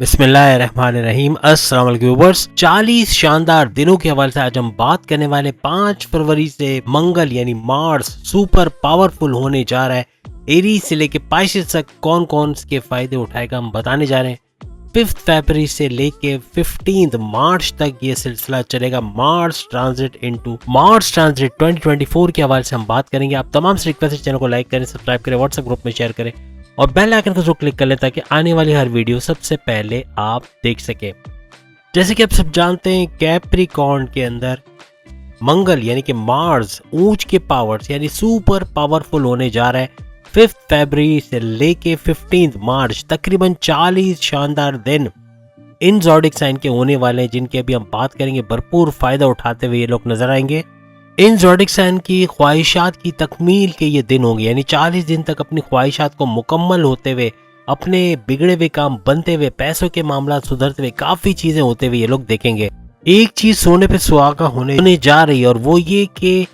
बिस्मिल्लाहिर्रहमानिर्रहीम। अस्सलाम वालेकुम व्यूअर्स। 40 शानदार दिनों के हवाले से आज हम बात करने वाले 5 फरवरी से मंगल यानी मार्स सुपर पावरफुल होने जा रहा है। एरीज से लेके पाइसेस तक कौन कौन इसके फायदे उठाएगा हम बताने जा रहे हैं। 5 फरवरी से लेके 15 मार्च तक ये सिलसिला चलेगा। मार्स ट्रांजिट 2024 के हवाले से हम बात करेंगे। आप तमाम से रिक्वेस्ट चैनल को लाइक करें, सब्सक्राइब करें, व्हाट्सएप ग्रुप में शेयर करें और बेल आइकन को जरूर क्लिक कर लें ताकि आने वाली हर वीडियो सबसे पहले आप देख सकें। जैसे कि आप सब जानते हैं, कैप्रिकॉर्न के अंदर मंगल यानी कि मार्स ऊंच के पावर्स यानी सुपर पावरफुल होने जा रहा है। 5 फरवरी से लेके 15 मार्च तकरीबन 40 शानदार दिन इन ज़ोडिक साइन के होने वाले हैं, जिनकी अभी हम बात करेंगे। भरपूर फायदा उठाते हुए ये लोग नजर आएंगे। इन ज़ोडिक साइन की ख्वाहिशात की तकमील के ये दिन होंगे, यानी 40 दिन तक अपनी ख्वाहिशात को मुकम्मल होते हुए, अपने बिगड़े हुए काम बनते हुए, पैसों के मामला सुधरते हुए, काफी चीजें होते हुए ये लोग देखेंगे। एक चीज सोने पे सुहागा होने जा रही है और वो ये कि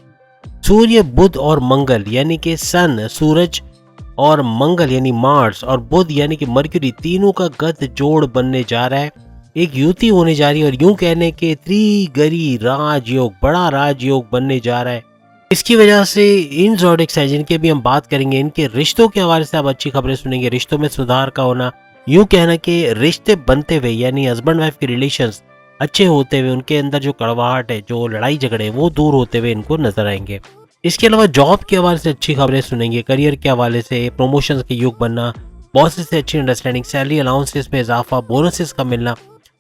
सूर्य, बुध और मंगल यानी कि सन सूरज और मंगल यानी मार्स और बुध यानी कि मरक्यूरी, तीनों का गत जोड़ बनने जा रहा है। एक युति होने जा रही है और यूं कहने के त्रिगरी राजयोग, बड़ा राजयोग बनने जा रहा है। इसकी वजह से इन ज़ोडिक साइन जिनके भी हम बात करेंगे, इनके रिश्तों के हवाले से आप अच्छी खबरें सुनेंगे। रिश्तों में सुधार का होना, यूं कहना कि रिश्ते बनते हुए यानी हस्बैंड वाइफ के रिलेशंस अच्छे होते हुए, उनके अंदर जो कड़वाहट है, जो लड़ाई झगड़े वो दूर होते हुए इनको नजर आएंगे। इसके अलावा जॉब के हवाले से अच्छी खबरें सुनेंगे। करियर के हवाले से प्रमोशन के युग बनना, बॉसेस से अच्छी अंडरस्टैंडिंग, सैलरी अलाउंसेस में इजाफा, बोनसेस का मिलना,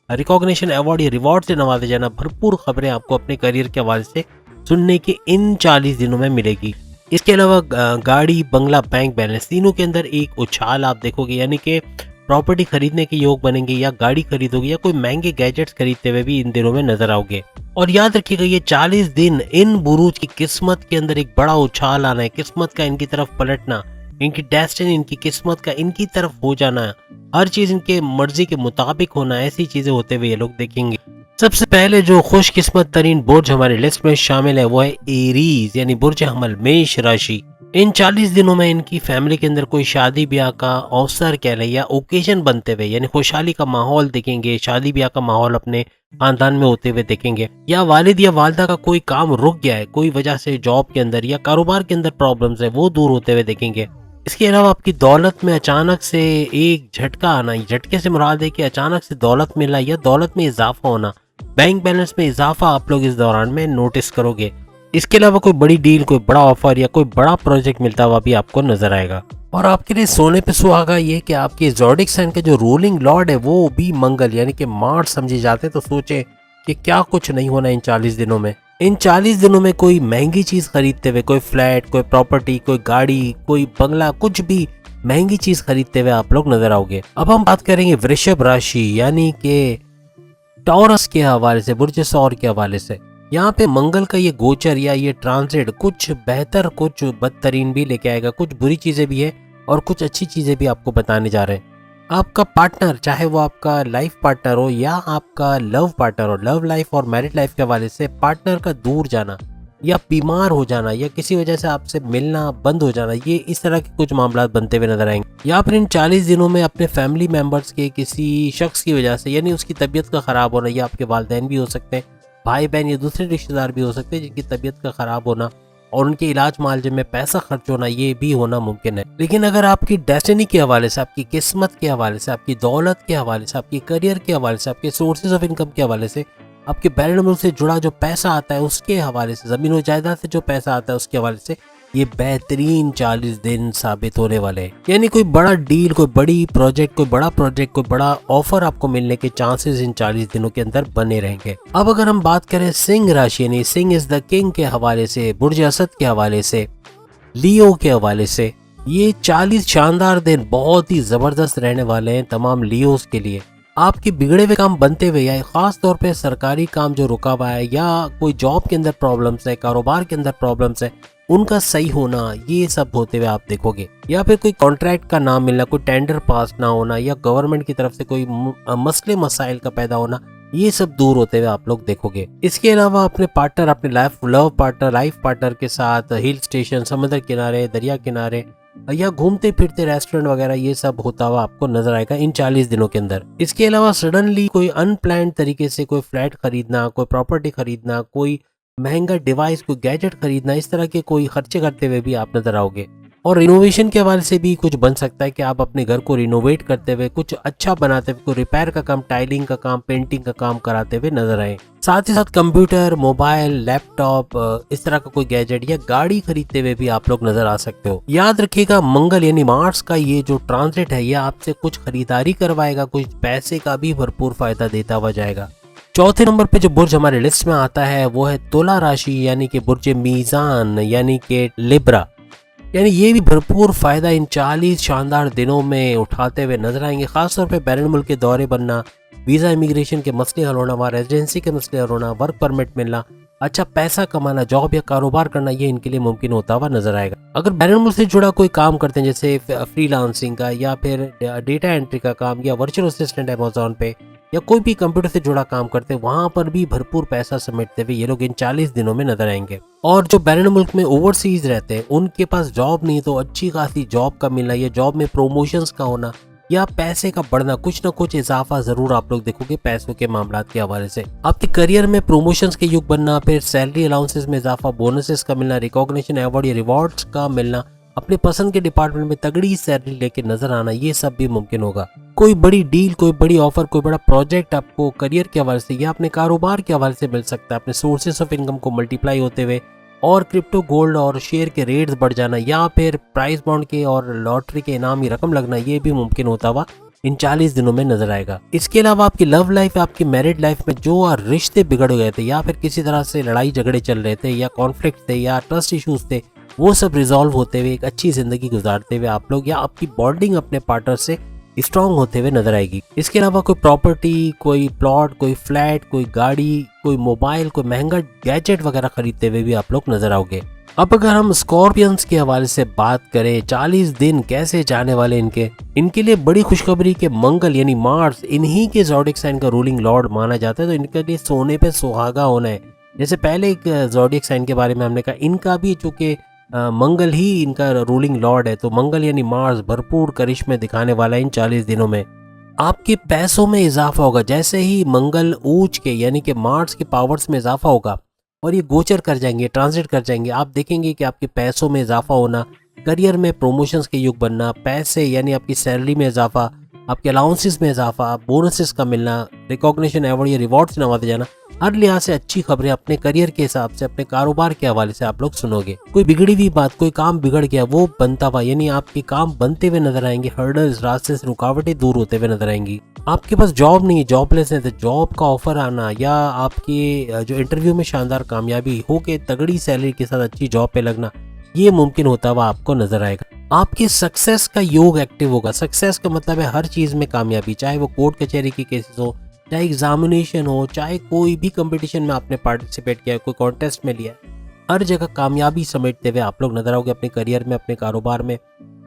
रिकॉग्निशन, अवार्ड या रिवॉर्ड से नवाजे जाना, भरपूर खबरें आपको अपने करियर के हवाले से सुनने की इन 40 दिनों में मिलेगी। इसके अलावा गाड़ी, बंगला, बैंक बैलेंस, तीनों के अंदर एक उछाल आप देखोगे, यानी कि प्रॉपर्टी खरीदने के योग बनेंगे या गाड़ी खरीदोगे या कोई महंगे गैजेट्स खरीदते हुए भी इन दिनों में नजर आओगे। और याद रखिएगा, ये 40 दिन इन बुरूज की किस्मत के अंदर एक बड़ा उछाल आना है, किस्मत का इनकी तरफ पलटना, इनकी डेस्टिनी, इनकी किस्मत का इनकी तरफ हो जाना, हर चीज इनके मर्जी के मुताबिक होना, ऐसी चीजें होते हुए ये लोग देखेंगे। सबसे पहले जो खुशकिस्मत तरीन बुर्ज हमारी लिस्ट में शामिल है वो है एरीज यानी बुर्ज हमल, मेष राशि। इन 40 दिनों में इनकी फैमिली के अंदर कोई शादी ब्याह का अवसर कह लें या ओकेजन बनते हुए, यानी खुशहाली का माहौल देखेंगे, शादी ब्याह का माहौल अपने खानदान में होते हुए देखेंगे। या वालिद या वालदा का कोई काम रुक गया है, कोई वजह से जॉब के अंदर या कारोबार के अंदर प्रॉब्लम्स है, वो दूर होते हुए देखेंगे। इसके अलावा आपकी दौलत में अचानक से एक झटका आना, झटके से मुराद है कि अचानक से दौलत मिलना या दौलत में इजाफा होना, बैंक बैलेंस में इजाफा आप लोग इस दौरान में नोटिस करोगे। इसके अलावा कोई बड़ी डील, कोई बड़ा ऑफर या कोई बड़ा प्रोजेक्ट मिलता हुआ भी आपको नजर आएगा। और आपके लिए सोने पे सुहागा ये कि आपके ज़ोडिक साइन के जो रूलिंग लॉर्ड है वो भी मंगल यानी कि मार्स समझे जाते। तो सोचे कि क्या कुछ नहीं होना इन 40 दिनों में। इन 40 दिनों में कोई महंगी चीज खरीदते हुए, कोई फ्लैट, कोई प्रॉपर्टी, कोई गाड़ी, कोई बंगला, कुछ भी महंगी चीज खरीदते हुए आप लोग नजर आओगे। अब हम बात करेंगे वृषभ राशि यानी कि टॉरस के हवाले से, बुर्ज सौर के हवाले से। यहाँ पे मंगल का ये गोचर या ये ट्रांजिट कुछ बेहतर कुछ बदतरीन भी लेके आएगा, कुछ बुरी चीजें भी है और कुछ अच्छी चीजें भी आपको बताने जा रहे हैं। आपका पार्टनर, चाहे वो आपका लाइफ पार्टनर हो या आपका लव पार्टनर हो, लव लाइफ और मैरिड लाइफ के हवाले से पार्टनर का दूर जाना या बीमार हो जाना या किसी वजह से आपसे मिलना बंद हो जाना, ये इस तरह के कुछ मामला बनते हुए नजर आएंगे। या फिर इन 40 दिनों में अपने फैमिली मेंबर्स के किसी शख्स की वजह से, यानी उसकी तबीयत का खराब होना, या आपके वालिदैन भी हो सकते हैं, भाई बहन या दूसरे रिश्तेदार भी हो सकते हैं जिनकी तबीयत का खराब होना और उनके इलाज मुआवजे में पैसा खर्च होना, ये भी होना मुमकिन है। लेकिन अगर आपकी डेस्टिनी के हवाले से, आपकी किस्मत के हवाले से, आपकी दौलत के हवाले से, आपकी करियर के हवाले से, आपके सोर्सेज ऑफ इनकम के हवाले से, आपके बैलेंस मुल्क से जुड़ा जो पैसा आता है उसके हवाले से, जमीन और जायदाद से जो पैसा आता है उसके हवाले से, ये बेहतरीन 40 दिन साबित होने वाले हैं। यानी कोई बड़ा डील, कोई बड़ी प्रोजेक्ट, कोई बड़ा ऑफर आपको मिलने के चांसेस इन 40 दिनों के अंदर बने रहेंगे। अब अगर हम बात करें सिंह राशि यानी सिंह इज द किंग के हवाले से, बुर्ज असद के हवाले से, लियो के हवाले से, ये 40 शानदार दिन बहुत ही जबरदस्त रहने वाले हैं तमाम लियोस के लिए। आपके बिगड़े हुए काम बनते हुए या खास तौर पे सरकारी काम जो रुका हुआ है या कोई जॉब के अंदर प्रॉब्लम्स है, कारोबार के अंदर प्रॉब्लम्स है, उनका सही होना, ये सब होते हुए आप देखोगे। या फिर कोई कॉन्ट्रैक्ट का ना मिलना, कोई टेंडर पास ना होना या गवर्नमेंट की तरफ से कोई मसले मसाइल का पैदा होना, ये सब दूर होते हुए आप लोग देखोगे। इसके अलावा अपने पार्टनर, अपने लाइफ पार्टनर के साथ हिल स्टेशन, समुद्र किनारे, दरिया किनारे, या घूमते फिरते रेस्टोरेंट वगैरह ये सब होता हुआ आपको नजर आएगा इन 40 दिनों के अंदर। इसके अलावा सडनली कोई अनप्लान्ड तरीके से कोई फ्लैट खरीदना, कोई प्रॉपर्टी खरीदना, कोई महंगा डिवाइस, कोई गैजेट खरीदना, इस तरह के कोई खर्चे करते हुए भी आप नजर आओगे। और रिनोवेशन के हवाले से भी कुछ बन सकता है कि आप अपने घर को रिनोवेट करते हुए, कुछ अच्छा बनाते हुए, कोई रिपेयर का काम, टाइलिंग का काम, पेंटिंग का काम कराते हुए नजर आए। साथ ही साथ कंप्यूटर, मोबाइल, लैपटॉप, इस तरह का कोई गैजेट या गाड़ी खरीदते हुए भी आप लोग नजर आ सकते हो। याद रखिएगा, मंगल यानी मार्स का ये जो ट्रांजिट है, ये आपसे कुछ खरीदारी करवाएगा, कुछ पैसे का भी भरपूर फायदा देता हुआ जाएगा। चौथे नंबर पे जो बुर्ज हमारे लिस्ट में आता है वो है तुला राशि यानी कि बुर्ज मीजान यानी कि लिब्रा। यानी ये भी भरपूर फायदा इन 40 शानदार दिनों में उठाते हुए नजर आएंगे। खासतौर पे बैरून मुल्क के दौरे बनना, वीजा इमिग्रेशन के मसले हल होना, वहाँ रेजिडेंसी के मसले हल होना, वर्क परमिट मिलना, अच्छा पैसा कमाना, जॉब या कारोबार करना, ये इनके लिए मुमकिन होता हुआ नजर आएगा। अगर बैरून मुल्क से जुड़ा कोई काम करते हैं जैसे फ्रीलांसिंग का या फिर डेटा एंट्री का काम या वर्चुअल असिस्टेंट अमेज़न पे या कोई भी कंप्यूटर से जुड़ा काम करते हैं, वहां पर भी भरपूर पैसा समेटते हुए ये लोग इन 40 दिनों में नजर आएंगे। और जो बैरून मुल्क में ओवरसीज रहते हैं उनके पास जॉब नहीं तो अच्छी खासी जॉब का मिलना या जॉब में प्रोमोशंस का होना या पैसे का बढ़ना, कुछ ना कुछ इजाफा जरूर आप लोग देखोगे पैसों के मामलात के हवाले से। आपके करियर में प्रोमोशंस के युग बनना, फिर सैलरी अलाउंसेस में इजाफा, बोनसेस का मिलना, रिकॉग्निशन, अवार्ड या रिवॉर्ड्स का मिलना, अपने पसंद के डिपार्टमेंट में तगड़ी सैलरी लेके नजर आना, ये सब भी मुमकिन होगा। कोई बड़ी डील, कोई बड़ी ऑफर, कोई बड़ा प्रोजेक्ट आपको करियर के हवाले से या अपने कारोबार के हवाले से मिल सकता है। अपने सोर्सेस ऑफ इनकम को मल्टीप्लाई होते हुए और क्रिप्टो, गोल्ड और शेयर के रेट्स बढ़ जाना या फिर प्राइस बॉन्ड के और लॉटरी के इनाम की रकम लगना, ये भी मुमकिन होता हुआ इन 40 दिनों में नजर आएगा। इसके अलावा आपकी लव लाइफ, आपकी मैरिड लाइफ में जो रिश्ते बिगड़ गए थे या फिर किसी तरह से लड़ाई झगड़े चल रहे थे या कॉन्फ्लिक्ट थे या ट्रस्ट इश्यूज थे, वो सब रिजॉल्व होते हुए एक अच्छी जिंदगी गुजारते हुए आप लोग या आपकी बॉन्डिंग अपने पार्टनर से स्ट्रांग होते हुए नजर आएगी। इसके अलावा कोई प्रॉपर्टी, कोई प्लॉट, कोई फ्लैट, कोई गाड़ी, कोई मोबाइल, कोई महंगा गैजेट वगैरह खरीदते हुए भी आप लोग नजर आओगे। अब अगर हम स्कॉर्पियंस के हवाले से बात करें, 40 दिन कैसे जाने वाले इनके लिए बड़ी खुशखबरी के मंगल यानी मार्स इन्हीं के ज़ोडिएक साइन का रूलिंग लॉर्ड माना जाता है, तो इनके लिए सोने पे सुहागा होना है। जैसे पहले एक ज़ोडिएक साइन के बारे में हमने कहा, इनका भी चूंकि मंगल ही इनका रूलिंग लॉर्ड है, तो मंगल यानी मार्स भरपूर करिश्मे दिखाने वाला है इन 40 दिनों में। आपके पैसों में इजाफा होगा जैसे ही मंगल ऊंच के यानी कि मार्स के पावर्स में इजाफा होगा और ये गोचर कर जाएंगे, ट्रांजिट कर जाएंगे, आप देखेंगे कि आपके पैसों में इजाफा होना, करियर में प्रोमोशंस के युग बनना, पैसे यानी आपकी सैलरी में इजाफा, आपके अलाउंसेस में इजाफा, बोनसेस का मिलना, रिकॉग्निशन, अवार्ड या रिवॉर्ड से नवाजा जाना, हर लिहाज से अच्छी खबरें अपने करियर के हिसाब से, अपने कारोबार के हवाले से आप लोग सुनोगे। कोई बिगड़ी हुई बात, कोई काम बिगड़ गया वो बनता हुआ यानी आपके काम बनते हुए नजर आएंगे, हर्डल्स, रास्ते से रुकावटें दूर होते हुए नजर आएंगी। आपके पास जॉब नहीं है, जॉबलेस है, तो जॉब का ऑफर आना या आपके जो इंटरव्यू में शानदार कामयाबी हो के तगड़ी सैलरी के साथ अच्छी जॉब पे लगना, ये मुमकिन होता हुआ आपको नजर आएगा। आपकी सक्सेस का योग एक्टिव होगा। सक्सेस का मतलब है हर चीज में कामयाबी, चाहे वो कोर्ट कचहरी की केसेस हो, चाहे एग्जामिनेशन हो, चाहे कोई भी कंपटीशन में आपने पार्टिसिपेट किया, कोई कॉन्टेस्ट में लिया, हर जगह कामयाबी समेटते हुए आप लोग नजर आओगे अपने करियर में, अपने कारोबार में,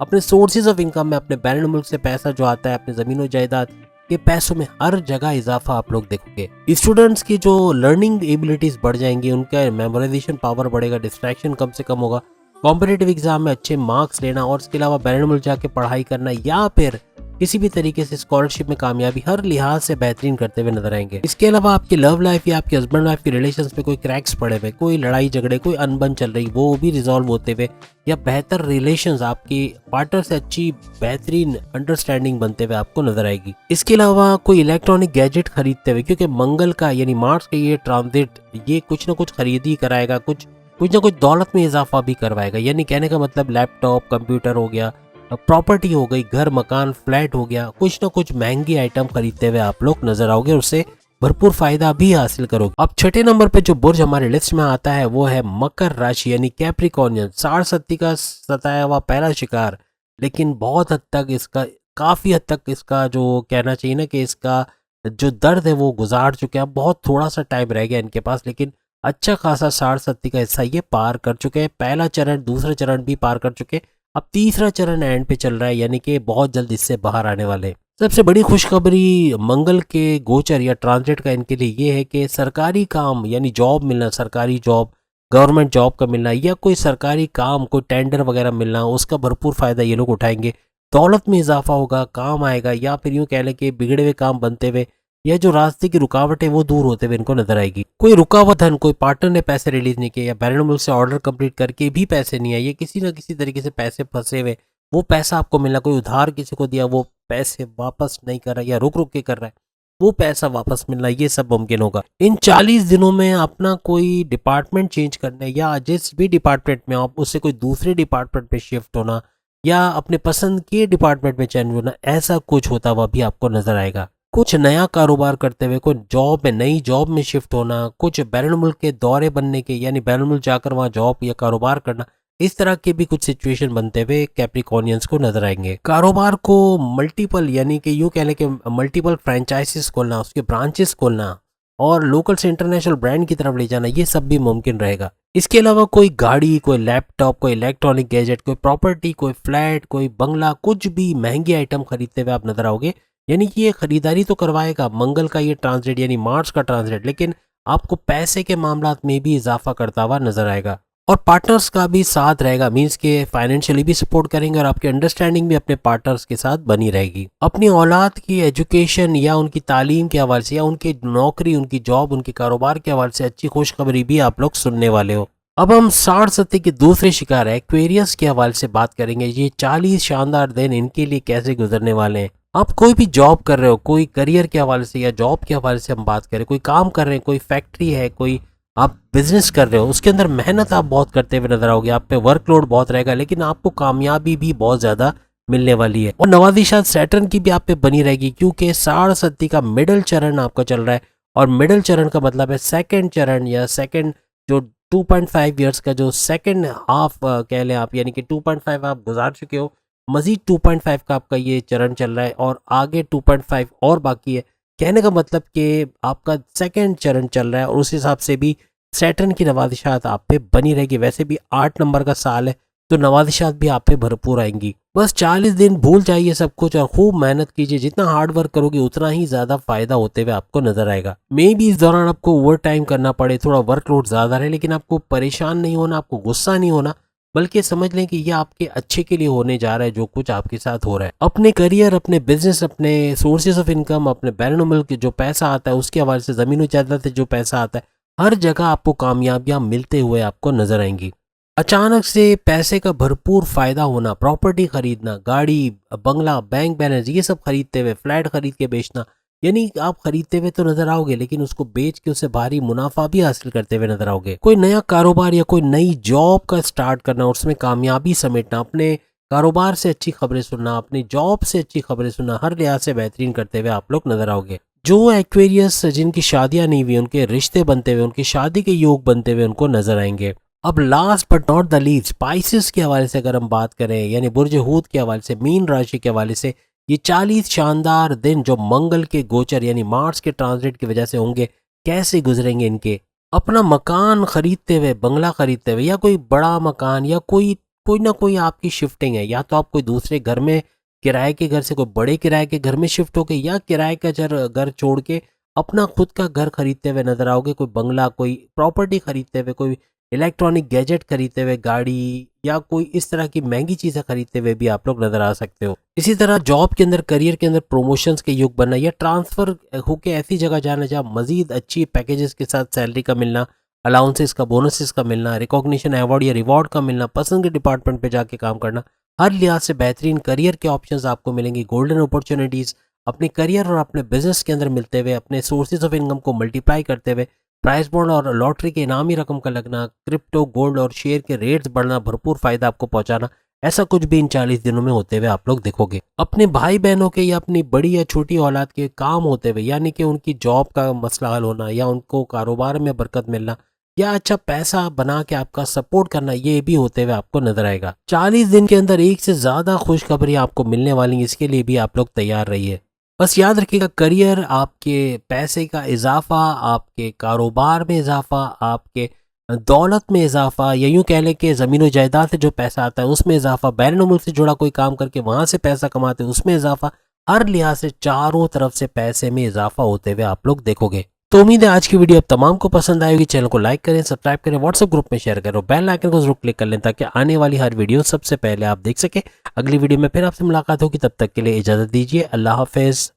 अपने सोर्सेज ऑफ इनकम में, अपने बैरून मुल्क से पैसा जो आता है, अपने जमीनों जायदाद के पैसों में हर जगह इजाफा आप लोग देखोगे। स्टूडेंट्स की जो लर्निंग एबिलिटीज बढ़ जाएंगी, उनका मेमोराइजेशन पावर बढ़ेगा, डिस्ट्रैक्शन कम से कम होगा, कॉम्पिटिटिव एग्जाम में अच्छे मार्क्स लेना और इसके अलावा बैरून मुल्क जाके पढ़ाई करना या फिर किसी भी तरीके से स्कॉलरशिप में कामयाबी हर लिहाज से बेहतरीन करते हुए नजर आएंगे। इसके अलावा आपकी लव लाइफ या आपके हस्बैंड वाइफ के रिलेशंस में कोई क्रैक्स पड़े हुए, कोई लड़ाई झगड़े, कोई अनबन चल रही, वो भी रिजॉल्व होते हुए या बेहतर रिलेशंस, आपकी पार्टनर से अच्छी बेहतरीन अंडरस्टैंडिंग बनते हुए आपको नजर आएगी। इसके अलावा कोई इलेक्ट्रॉनिक गैजेट खरीदते हुए, क्योंकि मंगल का यानी मार्स का ये ट्रांजिट ये कुछ ना कुछ खरीद ही कराएगा, कुछ ना कुछ दौलत में इजाफा भी करवाएगा। यानी कहने का मतलब लैपटॉप, कंप्यूटर हो गया, प्रॉपर्टी हो गई, घर, मकान, फ्लैट हो गया, कुछ ना कुछ महंगी आइटम खरीदते हुए आप लोग नजर आओगे और उससे भरपूर फायदा भी हासिल करोगे। अब छठे नंबर पे जो बुर्ज हमारे लिस्ट में आता है वो है मकर राशि यानी कैप्रिकॉर्नियन। 60 का सताया हुआ पहला शिकार, लेकिन बहुत हद तक इसका, काफी हद तक इसका जो कहना चाहिए ना कि इसका जो दर्द है वो गुजार चुके हैं। बहुत थोड़ा सा टाइम रह गया इनके पास, लेकिन अच्छा खासा 60 का हिस्सा ये पार कर चुके हैं। पहला चरण, दूसरा चरण भी पार कर चुके, अब तीसरा चरण एंड पे चल रहा है, यानी कि बहुत जल्द इससे बाहर आने वाले। सबसे बड़ी खुशखबरी मंगल के गोचर या ट्रांजिट का इनके लिए ये है कि सरकारी काम यानी जॉब मिलना, सरकारी जॉब गवर्नमेंट जॉब का मिलना या कोई सरकारी काम, कोई टेंडर वगैरह मिलना, उसका भरपूर फ़ायदा ये लोग उठाएंगे। दौलत में इजाफा होगा, काम आएगा, या फिर यूँ कह लें कि बिगड़े हुए काम बनते हुए या जो रास्ते की रुकावट है वो दूर होते हुए इनको नजर आएगी। कोई रुका हुआ धन, कोई पार्टनर ने पैसे रिलीज नहीं किए या बैरन मुल्क से ऑर्डर कंप्लीट करके भी पैसे नहीं आए, या किसी ना किसी तरीके से पैसे फंसे हुए, वो पैसा आपको मिलना। कोई उधार किसी को दिया, वो पैसे वापस नहीं कर रहा या रुक रुक के कर रहा है, वो पैसा वापस मिलना, ये सब मुमकिन होगा। इन 40 दिनों में अपना कोई डिपार्टमेंट चेंज करना या जिस भी डिपार्टमेंट में आप उससे कोई दूसरे डिपार्टमेंट में शिफ्ट होना या अपने पसंद के डिपार्टमेंट में चेंज होना, ऐसा कुछ होता हुआ भी आपको नजर आएगा। कुछ नया कारोबार करते हुए, कोई जॉब में नई जॉब में शिफ्ट होना, कुछ बैरून मुल्क के दौरे बनने के, यानी बैरून मुल्क जाकर वहाँ जॉब या कारोबार करना, इस तरह के भी कुछ सिचुएशन बनते हुए कैप्रिकॉर्नियंस को नजर आएंगे। कारोबार को मल्टीपल, यानी कि यूँ कह लें कि मल्टीपल फ्रेंचाइजीज खोलना, उसके ब्रांचेस खोलना और लोकल से इंटरनेशनल ब्रांड की तरफ ले जाना, ये सब भी मुमकिन रहेगा। इसके अलावा कोई गाड़ी, कोई लैपटॉप, कोई इलेक्ट्रॉनिक गैजेट, कोई प्रॉपर्टी, कोई फ्लैट, कोई बंगला, कुछ भी महंगे आइटम खरीदते हुए आप नजर आओगे। यानी कि ये खरीदारी तो करवाएगा मंगल का ये ट्रांसलेट यानी मार्स का ट्रांसलेट, लेकिन आपको पैसे के मामलात में भी इजाफा करता हुआ नजर आएगा। और पार्टनर्स का भी साथ रहेगा, मींस के फाइनेंशियली भी सपोर्ट करेंगे और आपकी अंडरस्टैंडिंग भी अपने पार्टनर्स के साथ बनी रहेगी। अपनी औलाद की एजुकेशन या उनकी तालीम के हवाले से या उनकी नौकरी, उनकी जॉब, उनके कारोबार के हवाले से अच्छी खुशखबरी भी आप लोग सुनने वाले हो। अब हम 60 सत्य के दूसरे शिकार एक्वेरियस के हवाले से बात करेंगे। ये 40 शानदार दिन इनके लिए कैसे गुजरने वाले हैं। आप कोई भी जॉब कर रहे हो, कोई करियर के हवाले से या जॉब के हवाले से हम बात करें, कोई काम कर रहे हैं, कोई फैक्ट्री है, कोई आप बिजनेस कर रहे हो, उसके अंदर मेहनत आप बहुत करते हुए नजर आओगे, आप पे वर्कलोड बहुत रहेगा, लेकिन आपको कामयाबी भी बहुत ज्यादा मिलने वाली है। और नवादिशात सैटर्न की भी आप पे बनी रहेगी, क्योंकि 60 सदी का मिडल चरण आपका चल रहा है। और मिडल चरण का मतलब है सेकंड चरण या सेकंड जो 2.5 ईयर्स का जो सेकंड हाफ कह लें आप, यानी कि 2.5 आप गुजार चुके हो, मजीद 2.5 का आपका ये चरण चल रहा है और आगे 2.5 और बाकी है। कहने का मतलब कि आपका सेकंड चरण चल रहा है और उस हिसाब से भी सैटर्न की नवादिशात आप पे बनी रहेगी। वैसे भी 8 नंबर का साल है तो नवादिशात भी आप पे भरपूर आएंगी। बस 40 दिन भूल जाइए सब कुछ और खूब मेहनत कीजिए। जितना हार्ड वर्क करोगे उतना ही ज्यादा फायदा होते हुए आपको नजर आएगा। मे भी इस दौरान आपको ओवर टाइम करना पड़े, थोड़ा वर्कलोड ज्यादा रहे, लेकिन आपको परेशान नहीं होना, आपको गुस्सा नहीं होना, बल्कि समझ लें कि ये आपके अच्छे के लिए होने जा रहा है जो कुछ आपके साथ हो रहा है। अपने करियर, अपने बिजनेस, अपने सोर्सेज ऑफ इनकम, अपने बैरून मुल्क जो पैसा आता है उसके हवाले से, जमीन जायदाद से जो पैसा आता है, हर जगह आपको कामयाबियां मिलते हुए आपको नजर आएंगी। अचानक से पैसे का भरपूर फायदा होना, प्रॉपर्टी खरीदना, गाड़ी, बंगला, बैंक बैलेंस, ये सब खरीदते हुए, फ्लैट खरीद के बेचना, यानी आप खरीदते हुए तो नजर आओगे लेकिन उसको बेच के उससे भारी मुनाफा भी हासिल करते हुए नजर आओगे। कोई नया कारोबार या कोई नई जॉब का स्टार्ट करना, उसमें कामयाबी समेटना, अपने कारोबार से अच्छी खबरें सुनना, अपनी जॉब से अच्छी खबरें सुनना, हर लिहाज से बेहतरीन करते हुए आप लोग नजर आओगे। जो एक्वेरियस जिनकी शादियां नहीं हुई, उनके रिश्ते बनते हुए, उनकी शादी के योग बनते हुए उनको नजर आएंगे। अब last but not the least, spices के हवाले से अगर हम बात करें, यानी बुर्ज हूत के हवाले से, मीन राशि के हवाले से, ये 40 शानदार दिन जो मंगल के गोचर यानी मार्स के ट्रांजिट की वजह से होंगे, कैसे गुजरेंगे इनके। अपना मकान खरीदते हुए, बंगला खरीदते हुए, या कोई बड़ा मकान, या कोई कोई ना कोई आपकी शिफ्टिंग है, या तो आप कोई दूसरे घर में किराए के घर से कोई बड़े किराए के घर में शिफ्ट हो गए, या किराए का घर छोड़ के अपना खुद का घर खरीदते हुए नजर आओगे। कोई बंगला, कोई प्रॉपर्टी खरीदते हुए, कोई इलेक्ट्रॉनिक गैजेट खरीदते हुए, गाड़ी, या कोई इस तरह की महंगी चीजें खरीदते हुए भी आप लोग नजर आ सकते हो। इसी तरह जॉब के अंदर, करियर के अंदर प्रमोशंस के युग बनना, या ट्रांसफर होके ऐसी जगह जाना जहाँ मजीद अच्छी पैकेजेस के साथ सैलरी का मिलना, अलाउंसेस का, बोनसेस का मिलना, रिकॉग्निशन, अवार्ड या रिवॉर्ड का मिलना, पसंद के डिपार्टमेंट पे जाके काम करना, हर लिहाज से बेहतरीन करियर के ऑप्शंस आपको मिलेंगे। गोल्डन अपॉर्चुनिटीज अपने करियर और अपने बिजनेस के अंदर मिलते हुए, अपने सोर्सेज ऑफ इनकम को मल्टीप्लाई करते हुए, प्राइस बॉन्ड और लॉटरी के इनामी रकम का लगना, क्रिप्टो, गोल्ड और शेयर के रेट्स बढ़ना, भरपूर फायदा आपको पहुंचाना, ऐसा कुछ भी इन 40 दिनों में होते हुए आप लोग देखोगे। अपने भाई बहनों के या अपनी बड़ी या छोटी औलाद के काम होते हुए, यानी कि उनकी जॉब का मसला हल होना, या उनको कारोबार में बरकत मिलना, या अच्छा पैसा बना के आपका सपोर्ट करना, ये भी होते हुए आपको नजर आएगा। 40 दिन के अंदर एक से ज्यादा खुशखबरी आपको मिलने वाली, इसके लिए भी आप लोग तैयार रहिए। बस याद रखिएगा, करियर, आपके पैसे का इजाफा, आपके कारोबार में इजाफा, आपके दौलत में इजाफा, या यूँ कह लें कि ज़मीन जायदाद से जो पैसा आता है उसमें इजाफा, बैरून मुल्क से जुड़ा कोई काम करके वहाँ से पैसा कमाते हैं उसमें इजाफा, हर लिहाज से चारों तरफ से पैसे में इजाफा होते हुए आप लोग देखोगे। तो उम्मीद है आज की वीडियो आप तमाम को पसंद आएगी। चैनल को लाइक करें, सब्सक्राइब करें, व्हाट्सएप ग्रुप में शेयर करें और बेल आइकन को जरूर क्लिक कर लें ताकि आने वाली हर वीडियो सबसे पहले आप देख सकें। अगली वीडियो में फिर आपसे मुलाकात होगी, तब तक के लिए इजाजत दीजिए। अल्लाह हाफिज।